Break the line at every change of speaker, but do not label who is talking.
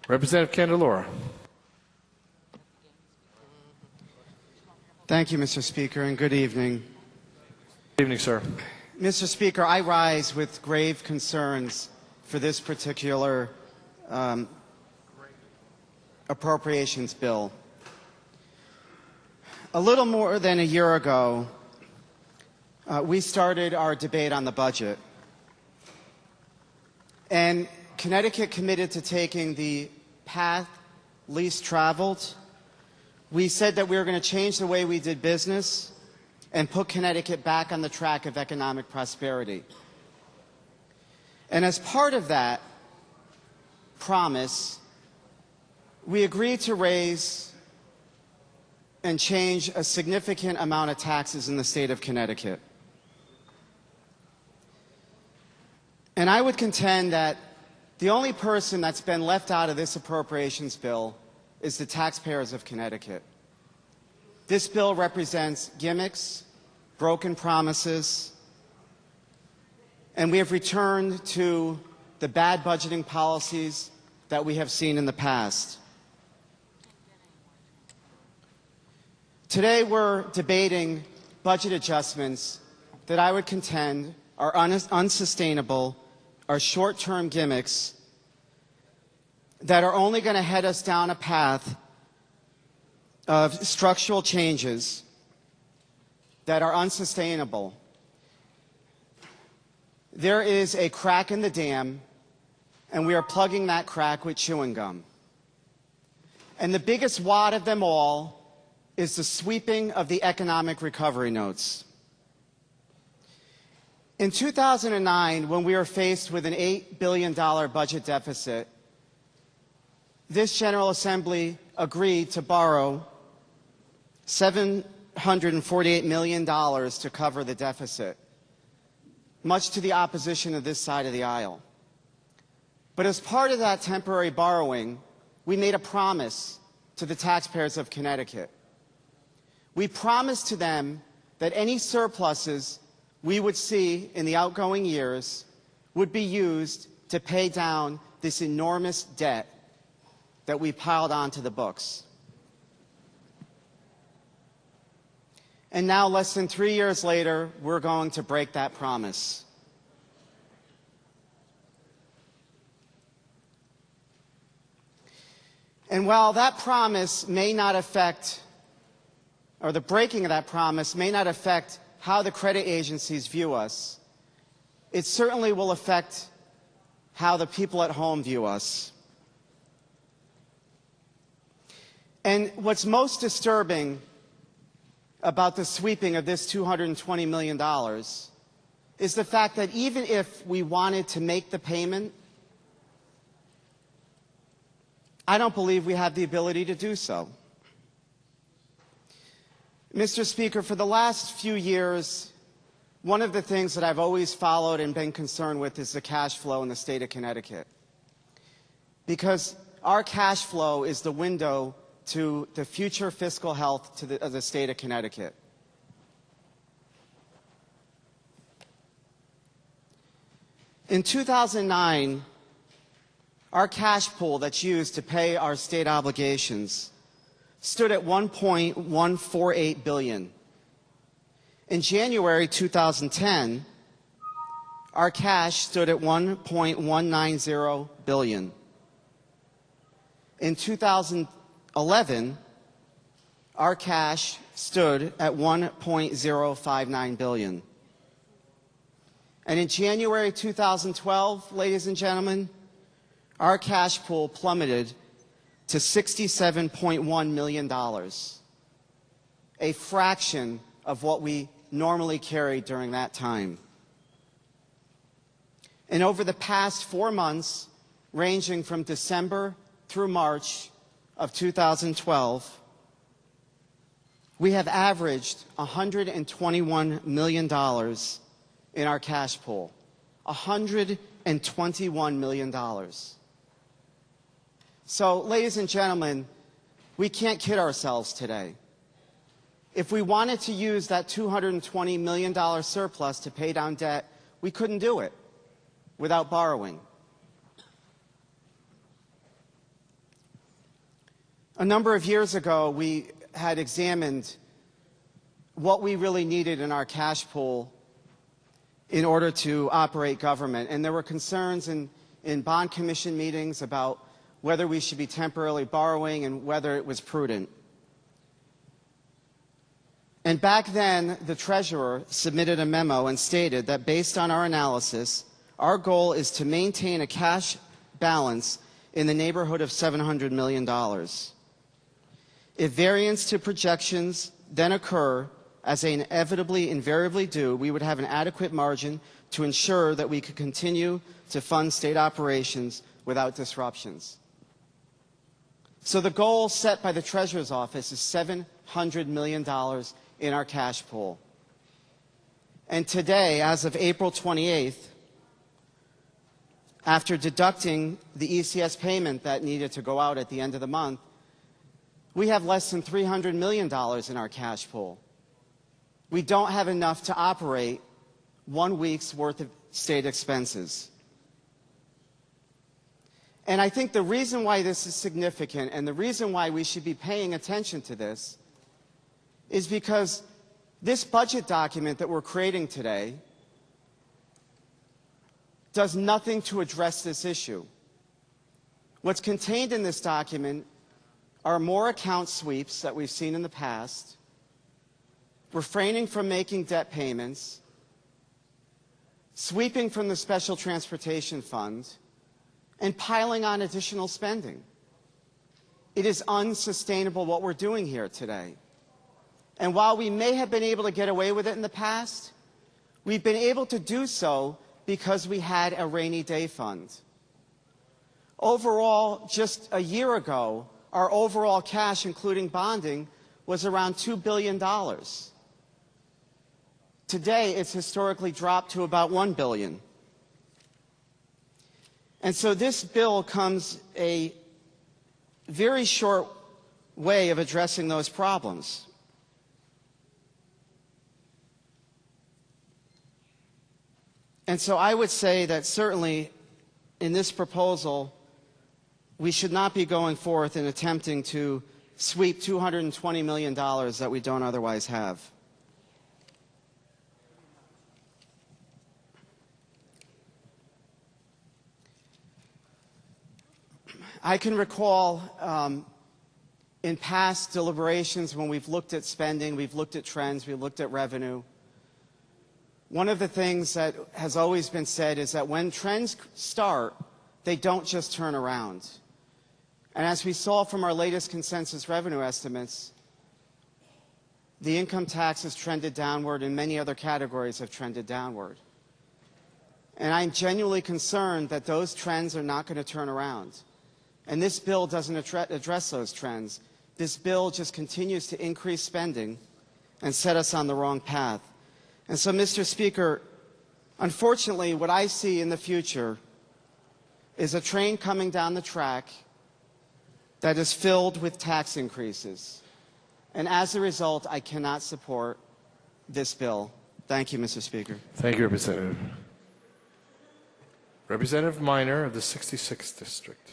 Representative Candelora.
Thank you, Mr. Speaker, and good evening.
Good evening, sir.
Mr. Speaker, I rise with grave concerns for this particular appropriations bill. A little more than a year ago, we started our debate on the budget. And Connecticut committed to taking the path least traveled. We said that we were going to change the way we did business and put Connecticut back on the track of economic prosperity. And as part of that promise, we agreed to raise and change a significant amount of taxes in the state of Connecticut. And I would contend that the only person that's been left out of this appropriations bill is the taxpayers of Connecticut. This bill represents gimmicks, broken promises, and we have returned to the bad budgeting policies that we have seen in the past. Today we're debating budget adjustments that I would contend are unsustainable, are short-term gimmicks that are only going to head us down a path of structural changes that are unsustainable. There is a crack in the dam, and we are plugging that crack with chewing gum. And the biggest wad of them all is the sweeping of the economic recovery notes. In 2009, when we were faced with an $8 billion budget deficit, this General Assembly agreed to borrow $748 million to cover the deficit, much to the opposition of this side of the aisle. But as part of that temporary borrowing, we made a promise to the taxpayers of Connecticut. We promised to them that any surpluses we would see in the outgoing years would be used to pay down this enormous debt that we piled onto the books. And now, less than 3 years later, we're going to break that promise. And while that promise may not affect, or the breaking of that promise may not affect how the credit agencies view us, it certainly will affect how the people at home view us. And what's most disturbing about the sweeping of this $220 million is the fact that even if we wanted to make the payment, I don't believe we have the ability to do so. Mr. Speaker, for the last few years, one of the things that I've always followed and been concerned with is the cash flow in the state of Connecticut. Because our cash flow is the window to the future fiscal health of the state of Connecticut. In 2009, our cash pool that's used to pay our state obligations stood at $1.148 billion. In January 2010, our cash stood at $1.190 billion. In 2011, our cash stood at $1.059 billion. And in January 2012, ladies and gentlemen, our cash pool plummeted to $67.1 million, a fraction of what we normally carried during that time. And over the past 4 months, ranging from December through March of 2012, we have averaged $121 million in our cash pool. $121 million. So, ladies and gentlemen, we can't kid ourselves today. If we wanted to use that $220 million surplus to pay down debt, we couldn't do it without borrowing. A number of years ago, we had examined what we really needed in our cash pool in order to operate government. And there were concerns in bond commission meetings about whether we should be temporarily borrowing and whether it was prudent. And back then, the treasurer submitted a memo and stated that based on our analysis, our goal is to maintain a cash balance in the neighborhood of $700 million. If variance to projections then occur, as they inevitably, invariably do, we would have an adequate margin to ensure that we could continue to fund state operations without disruptions. So the goal set by the Treasurer's Office is $700 million in our cash pool. And today, as of April 28th, after deducting the ECS payment that needed to go out at the end of the month, we have less than $300 million in our cash pool. We don't have enough to operate 1 week's worth of state expenses. And I think the reason why this is significant and the reason why we should be paying attention to this is because this budget document that we're creating today does nothing to address this issue. What's contained in this document are more account sweeps that we've seen in the past, refraining from making debt payments, sweeping from the Special Transportation Fund, and piling on additional spending. It is unsustainable what we're doing here today. And while we may have been able to get away with it in the past, we've been able to do so because we had a rainy day fund. Overall, just a year ago, our overall cash, including bonding, was around $2 billion. Today, it's historically dropped to about $1 billion. And so this bill comes a very short way of addressing those problems. And so I would say that certainly in this proposal, we should not be going forth and attempting to sweep $220 million that we don't otherwise have. I can recall in past deliberations when we've looked at spending, we've looked at trends, we've looked at revenue. One of the things that has always been said is that when trends start, they don't just turn around. And as we saw from our latest consensus revenue estimates, the income tax has trended downward and many other categories have trended downward. And I'm genuinely concerned that those trends are not going to turn around. And this bill doesn't address those trends. This bill just continues to increase spending and set us on the wrong path. And so, Mr. Speaker, unfortunately, what I see in the future is a train coming down the track that is filled with tax increases. And as a result, I cannot support this bill. Thank you, Mr. Speaker.
Thank you, Representative. Representative Minor of the 66th District.